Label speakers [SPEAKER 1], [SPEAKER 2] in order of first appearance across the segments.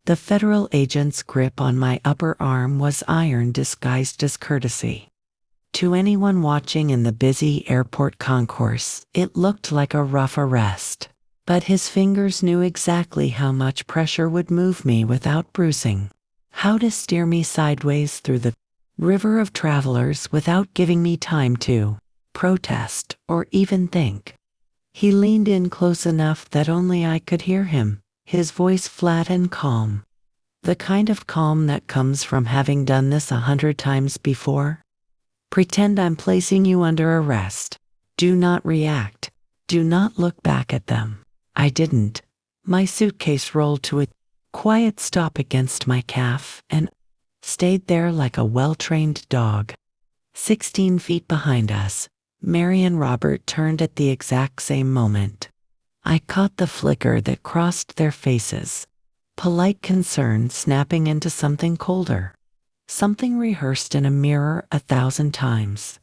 [SPEAKER 1] The federal agent's grip on my upper arm was iron disguised as courtesy. To anyone watching in the busy airport concourse, it looked like a rough arrest. But his fingers knew exactly how much pressure would move me without bruising, how to steer me sideways through the river of travelers without giving me time to protest or even think. He leaned in close enough that only I could hear him, his voice flat and calm. The kind of calm that comes from having done this 100 times before. Pretend I'm placing you under arrest. Do not react. Do not look back at them. I didn't. My suitcase rolled to a quiet stop against my calf and stayed there like a well-trained dog. 16 feet behind us, Mary and Robert turned at the exact same moment. I caught the flicker that crossed their faces. Polite concern snapping into something colder. Something rehearsed in a mirror 1,000 times.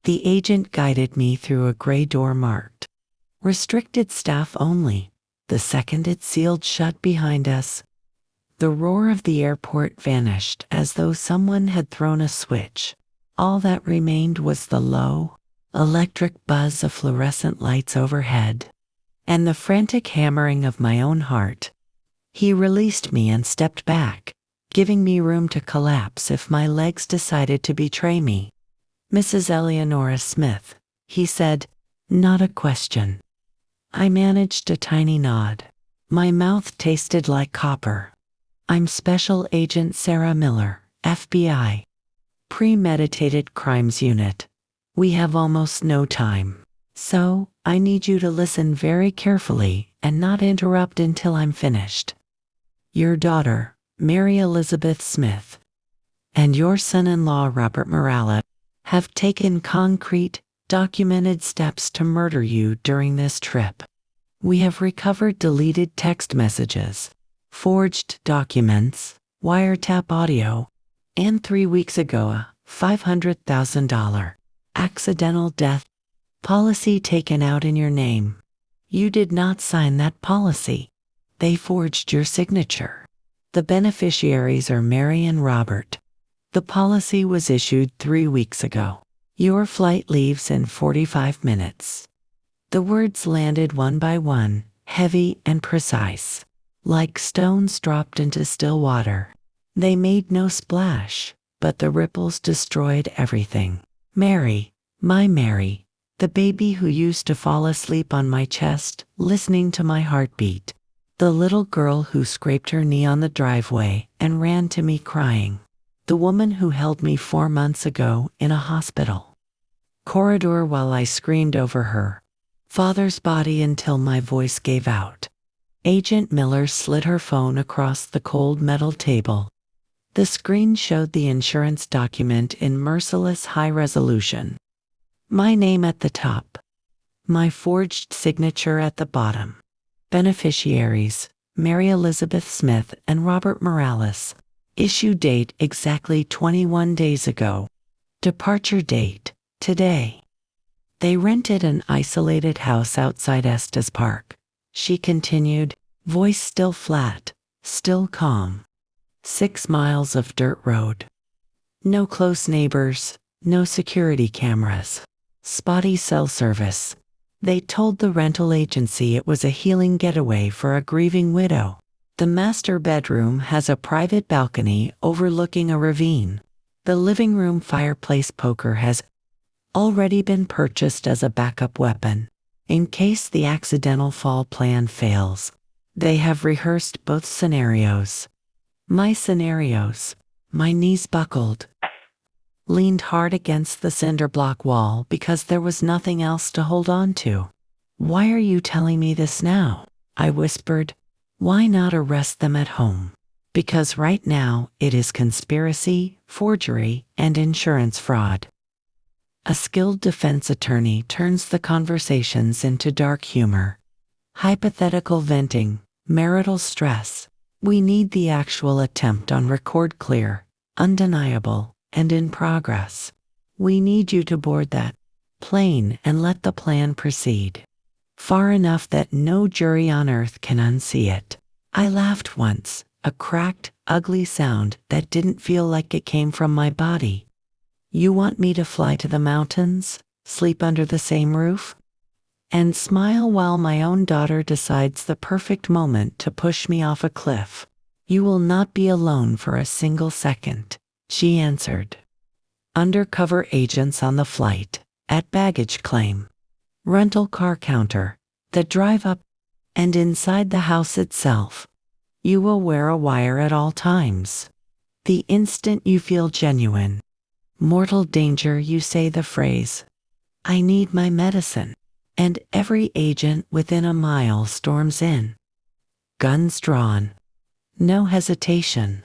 [SPEAKER 1] The agent guided me through a gray door marked restricted staff only. The second it sealed shut behind us, the roar of the airport vanished as though someone had thrown a switch. All that remained was the low, electric buzz of fluorescent lights overhead, and the frantic hammering of my own heart. He released me and stepped back, giving me room to collapse if my legs decided to betray me. "Mrs. Eleonora Smith," he said, not a question. I managed a tiny nod. My mouth tasted like copper. "I'm Special Agent Sarah Miller, FBI. Premeditated Crimes Unit. We have almost no time. So, I need you to listen very carefully and not interrupt until I'm finished. Your daughter, Mary Elizabeth Smith, and your son-in-law, Robert Morales, have taken concrete, documented steps to murder you during this trip. We have recovered deleted text messages, forged documents, wiretap audio, and 3 weeks ago a $500,000 accidental death policy taken out in your name. You did not sign that policy. They forged your signature. The beneficiaries are Mary and Robert. The policy was issued 3 weeks ago. Your flight leaves in 45 minutes. The words landed one by one, heavy and precise, like stones dropped into still water. They made no splash, but the ripples destroyed everything. Mary, my Mary, the baby who used to fall asleep on my chest, listening to my heartbeat. The little girl who scraped her knee on the driveway and ran to me crying. The woman who held me 4 months ago in a hospital corridor while I screamed over her father's body until my voice gave out. Agent Miller slid her phone across the cold metal table. The screen showed the insurance document in merciless high resolution. My name at the top. My forged signature at the bottom. Beneficiaries, Mary Elizabeth Smith and Robert Morales. Issue date exactly 21 days ago. Departure date, today. They rented an isolated house outside Estes Park. She continued, voice still flat, still calm. 6 miles of dirt road. No close neighbors, no security cameras. Spotty cell service. They told the rental agency it was a healing getaway for a grieving widow. The master bedroom has a private balcony overlooking a ravine. The living room fireplace poker has already been purchased as a backup weapon, in case the accidental fall plan fails. They have rehearsed both scenarios. My scenarios. My knees buckled. Leaned hard against the cinder block wall because there was nothing else to hold on to. Why are you telling me this now? I whispered. Why not arrest them at home? Because right now it is conspiracy, forgery, and insurance fraud. A skilled defense attorney turns the conversations into dark humor. Hypothetical venting, marital stress. We need the actual attempt on record clear, undeniable, and in progress. We need you to board that plane and let the plan proceed. Far enough that no jury on earth can unsee it. I laughed once, a cracked, ugly sound that didn't feel like it came from my body. You want me to fly to the mountains, sleep under the same roof, and smile while my own daughter decides the perfect moment to push me off a cliff? You will not be alone for a single second, she answered. Undercover agents on the flight, at baggage claim, rental car counter, the drive up, and inside the house itself. You will wear a wire at all times. The instant you feel genuine mortal danger, you say the phrase, "I need my medicine," and every agent within a mile storms in, guns drawn. No hesitation.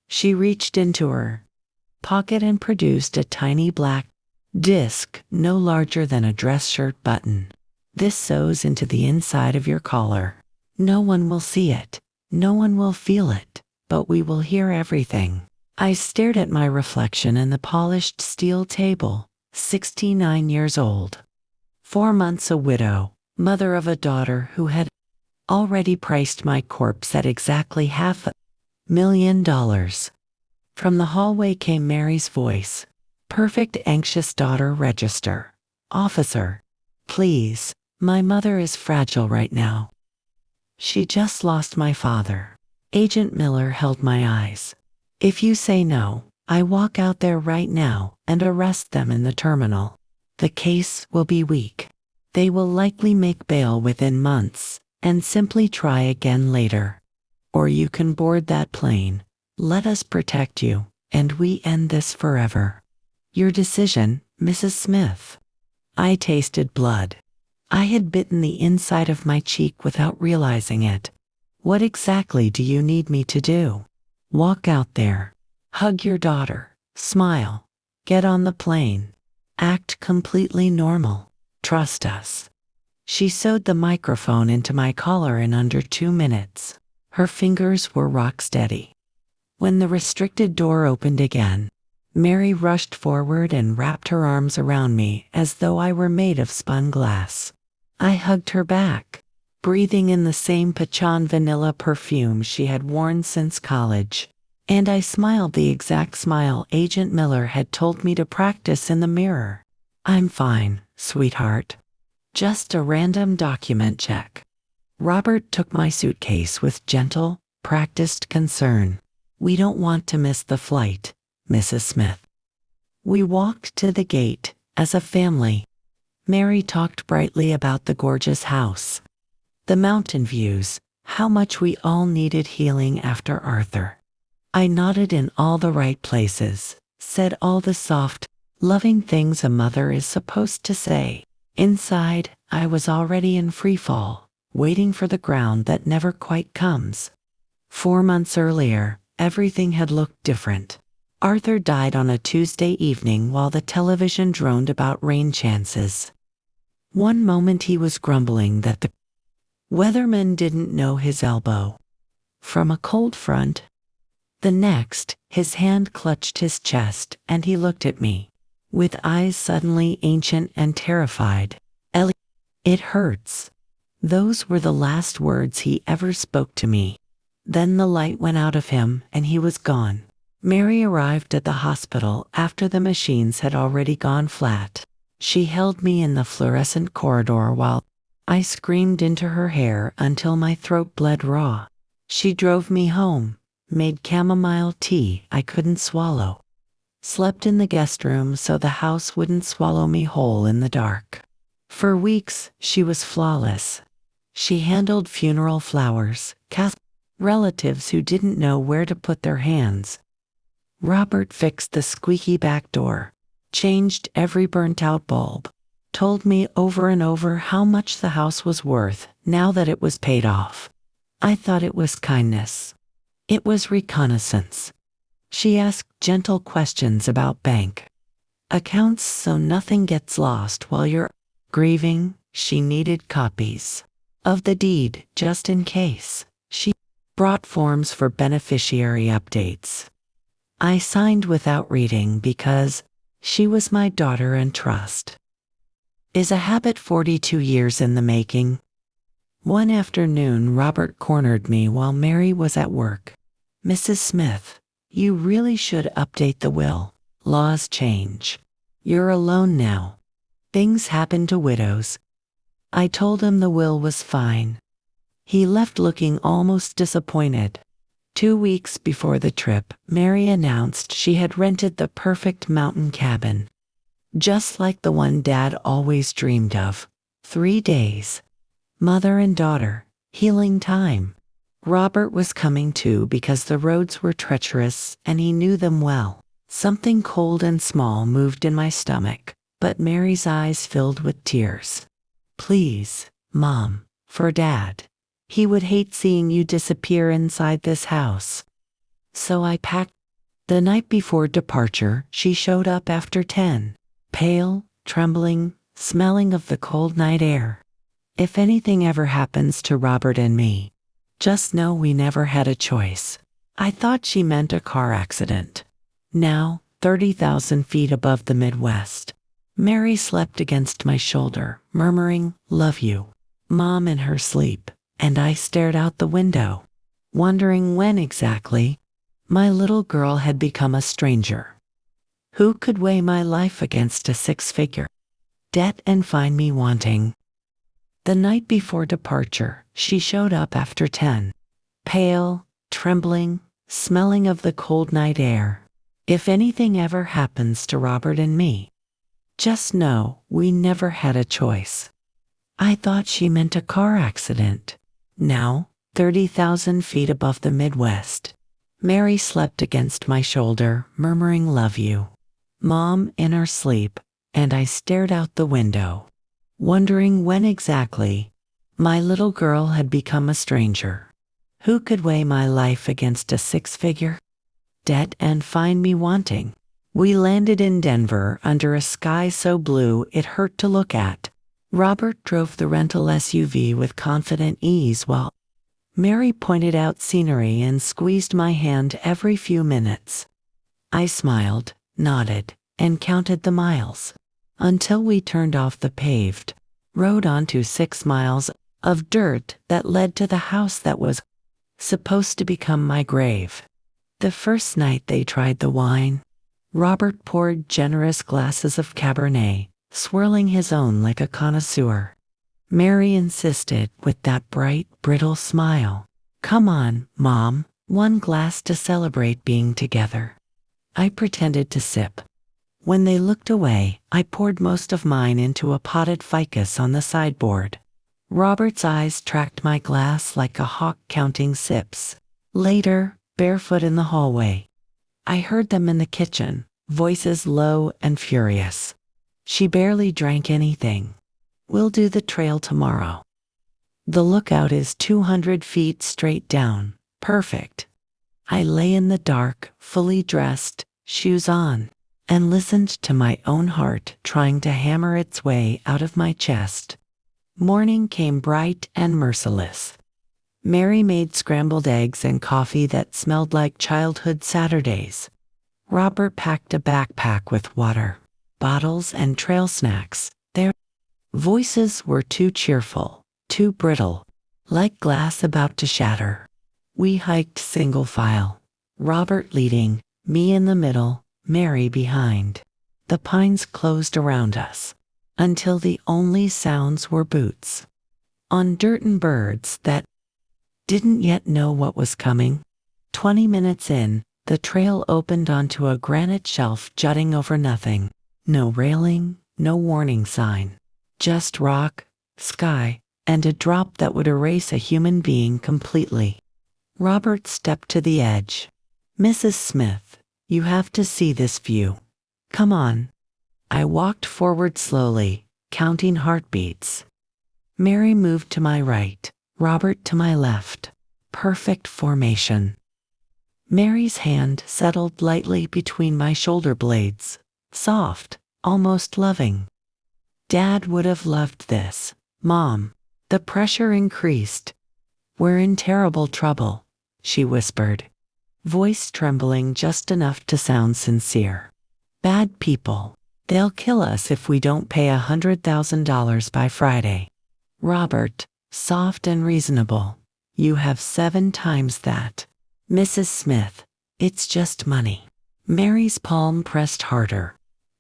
[SPEAKER 1] She reached into her pocket and produced a tiny black disc no larger than a dress shirt button. This sews into the inside of your collar. No one will see it. No one will feel it, but we will hear everything. I stared at my reflection in the polished steel table, 69 years old. 4 months a widow, mother of a daughter who had already priced my corpse at exactly $500,000. From the hallway came Mary's voice. Perfect anxious daughter register. Officer, please, my mother is fragile right now. She just lost my father. Agent Miller held my eyes. If you say no, I walk out there right now and arrest them in the terminal. The case will be weak. They will likely make bail within months and simply try again later. Or you can board that plane. Let us protect you, and we end this forever. Your decision, Mrs. Smith. I tasted blood. I had bitten the inside of my cheek without realizing it. What exactly do you need me to do? Walk out there. Hug your daughter. Smile. Get on the plane. Act completely normal. Trust us. She sewed the microphone into my collar in under 2 minutes. Her fingers were rock steady. When the restricted door opened again, Mary rushed forward and wrapped her arms around me as though I were made of spun glass. I hugged her back, breathing in the same pecan vanilla perfume she had worn since college, and I smiled the exact smile Agent Miller had told me to practice in the mirror. I'm fine, sweetheart. Just a random document check. Robert took my suitcase with gentle, practiced concern. We don't want to miss the flight, Mrs. Smith. We walked to the gate, as a family. Mary talked brightly about the gorgeous house, the mountain views, how much we all needed healing after Arthur. I nodded in all the right places, said all the soft, loving things a mother is supposed to say. Inside, I was already in freefall, waiting for the ground that never quite comes. 4 months earlier, everything had looked different. Arthur died on a Tuesday evening while the television droned about rain chances. One moment he was grumbling that the weatherman didn't know his elbow from a cold front. The next, his hand clutched his chest and he looked at me, with eyes suddenly ancient and terrified. Ellie, it hurts. Those were the last words he ever spoke to me. Then the light went out of him and he was gone. Mary arrived at the hospital after the machines had already gone flat. She held me in the fluorescent corridor while I screamed into her hair until my throat bled raw. She drove me home, made chamomile tea I couldn't swallow, slept in the guest room so the house wouldn't swallow me whole in the dark. For weeks, she was flawless. She handled funeral flowers, relatives who didn't know where to put their hands. Robert fixed the squeaky back door, changed every burnt-out bulb, told me over and over how much the house was worth now that it was paid off. I thought it was kindness. It was reconnaissance. She asked gentle questions about bank accounts so nothing gets lost while you're grieving. She needed copies of the deed just in case. She brought forms for beneficiary updates. I signed without reading because she was my daughter and trust. Is a habit 42 years in the making. One afternoon, Robert cornered me while Mary was at work. Mrs. Smith, you really should update the will. Laws change. You're alone now. Things happen to widows. I told him the will was fine. He left looking almost disappointed. 2 weeks before the trip, Mary announced she had rented the perfect mountain cabin. Just like the one Dad always dreamed of. 3 days. Mother and daughter. Healing time. Robert was coming too because the roads were treacherous and he knew them well. Something cold and small moved in my stomach, but Mary's eyes filled with tears. Please, Mom, for Dad. He would hate seeing you disappear inside this house. So I packed. The night before departure, she showed up after 10. Pale, trembling, smelling of the cold night air. If anything ever happens to Robert and me, just know we never had a choice. I thought she meant a car accident. Now, 30,000 feet above the Midwest, Mary slept against my shoulder, murmuring, "Love you, Mom," in her sleep, and I stared out the window, wondering when exactly my little girl had become a stranger. Who could weigh my life against a 6-figure debt and find me wanting? The night before departure, she showed up after 10. Pale, trembling, smelling of the cold night air. If anything ever happens to Robert and me, just know we never had a choice. I thought she meant a car accident. Now, 30,000 feet above the Midwest, Mary slept against my shoulder, murmuring, "Love you, Mom," in her sleep, and I stared out the window, wondering when exactly my little girl had become a stranger. Who could weigh my life against a 6-figure debt and find me wanting? We landed in Denver under a sky so blue it hurt to look at. Robert drove the rental SUV with confident ease while Mary pointed out scenery and squeezed my hand every few minutes. I smiled, nodded, and counted the miles until we turned off the paved road onto 6 miles of dirt that led to the house that was supposed to become my grave. The first night they tried the wine, Robert poured generous glasses of Cabernet, swirling his own like a connoisseur. Mary insisted with that bright, brittle smile, "Come on, Mom, one glass to celebrate being together." I pretended to sip. When they looked away, I poured most of mine into a potted ficus on the sideboard. Robert's eyes tracked my glass like a hawk counting sips. Later, barefoot in the hallway, I heard them in the kitchen, voices low and furious. "She barely drank anything. We'll do the trail tomorrow. The lookout is 200 feet straight down. Perfect." I lay in the dark, fully dressed, shoes on, and listened to my own heart trying to hammer its way out of my chest. Morning came bright and merciless. Mary made scrambled eggs and coffee that smelled like childhood Saturdays. Robert packed a backpack with water, bottles, and trail snacks. Their voices were too cheerful, too brittle, like glass about to shatter. We hiked single file, Robert leading, me in the middle, Mary behind. The pines closed around us, until the only sounds were boots on dirt and birds that didn't yet know what was coming. 20 minutes in, the trail opened onto a granite shelf jutting over nothing. No railing, no warning sign. Just rock, sky, and a drop that would erase a human being completely. Robert stepped to the edge. "Mrs. Smith, you have to see this view. Come on." I walked forward slowly, counting heartbeats. Mary moved to my right, Robert to my left. Perfect formation. Mary's hand settled lightly between my shoulder blades, soft, almost loving. "Dad would have loved this, Mom." The pressure increased. "We're in terrible trouble," she whispered, voice trembling just enough to sound sincere. "Bad people. They'll kill us if we don't pay $100,000 by Friday." Robert, soft and reasonable, "You have 7 times that." Mrs. Smith, it's just money. Mary's palm pressed harder.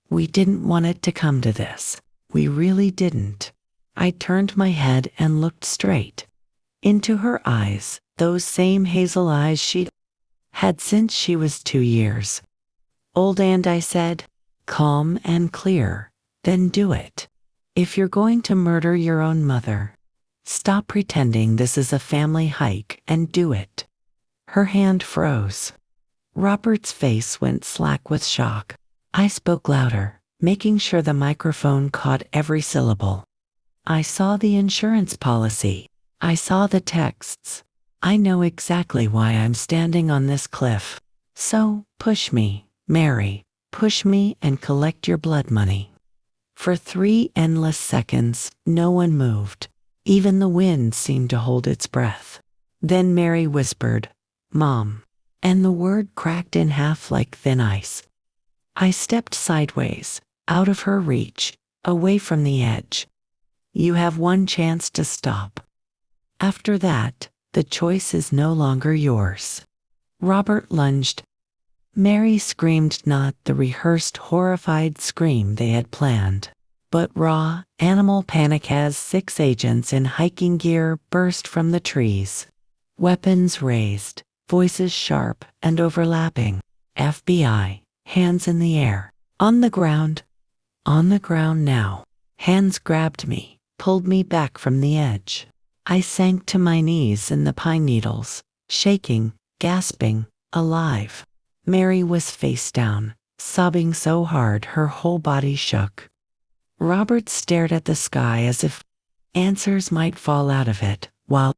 [SPEAKER 1] We didn't want it to come to this. We really didn't. I turned my head and looked straight into her eyes, those same hazel eyes she'd had since she was 2 years old, and I said, calm and clear, then do it. If you're going to murder your own mother, stop pretending this is a family hike and do it. Her hand froze. Robert's face went slack with shock. I spoke louder, making sure the microphone caught every syllable. I saw the insurance policy. I saw the texts. I know exactly why I'm standing on this cliff. So, push me, Mary. Push me and collect your blood money. For 3 endless seconds, no one moved. Even the wind seemed to hold its breath. Then Mary whispered, Mom. And the word cracked in half like thin ice. I stepped sideways, out of her reach, away from the edge. You have one chance to stop. After that, the choice is no longer yours. Robert lunged. Mary screamed, not the rehearsed horrified scream they had planned, but raw, animal panic as 6 agents in hiking gear burst from the trees. Weapons raised, voices sharp and overlapping. FBI, hands in the air. On the ground. On the ground now. Hands grabbed me, pulled me back from the edge. I sank to my knees in the pine needles, shaking, gasping, alive. Mary was face down, sobbing so hard her whole body shook. Robert stared at the sky as if answers might fall out of it, while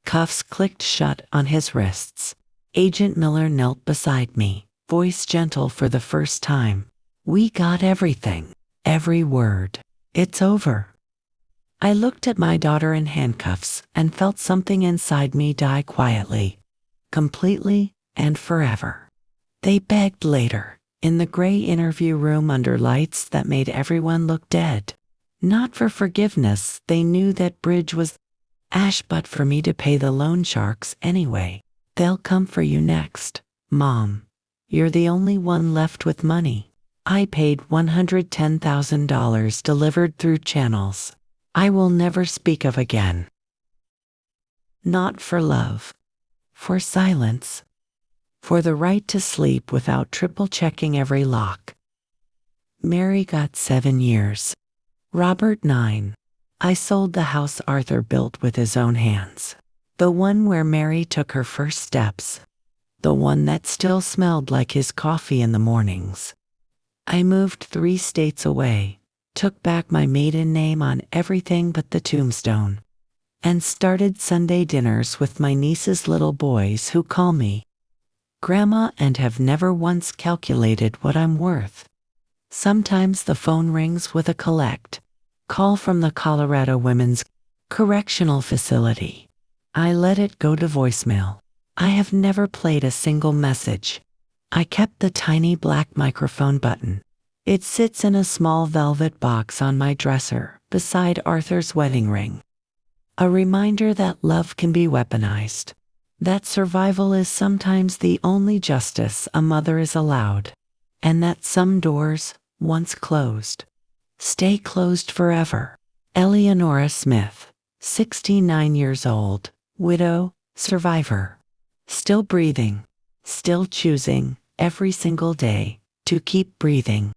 [SPEAKER 1] cuffs clicked shut on his wrists. Agent Miller knelt beside me, voice gentle for the first time. We got everything, every word. It's over. I looked at my daughter in handcuffs and felt something inside me die quietly, completely and forever. They begged later, in the gray interview room under lights that made everyone look dead. Not for forgiveness, they knew that bridge was ash, but for me to pay the loan sharks anyway. They'll come for you next, Mom. You're the only one left with money. I paid $110,000 delivered through channels I will never speak of again. Not for love. For silence. For the right to sleep without triple-checking every lock. Mary got 7 years. Robert 9. I sold the house Arthur built with his own hands. The one where Mary took her first steps. The one that still smelled like his coffee in the mornings. I moved 3 states away, took back my maiden name on everything but the tombstone, and started Sunday dinners with my niece's little boys who call me Grandma and have never once calculated what I'm worth. Sometimes the phone rings with a collect call from the Colorado Women's Correctional Facility. I let it go to voicemail. I have never played a single message. I kept the tiny black microphone button. It sits in a small velvet box on my dresser, beside Arthur's wedding ring. A reminder that love can be weaponized. That survival is sometimes the only justice a mother is allowed. And that some doors, once closed, stay closed forever. Eleonora Smith, 69 years old, widow, survivor. Still breathing, still choosing, every single day, to keep breathing.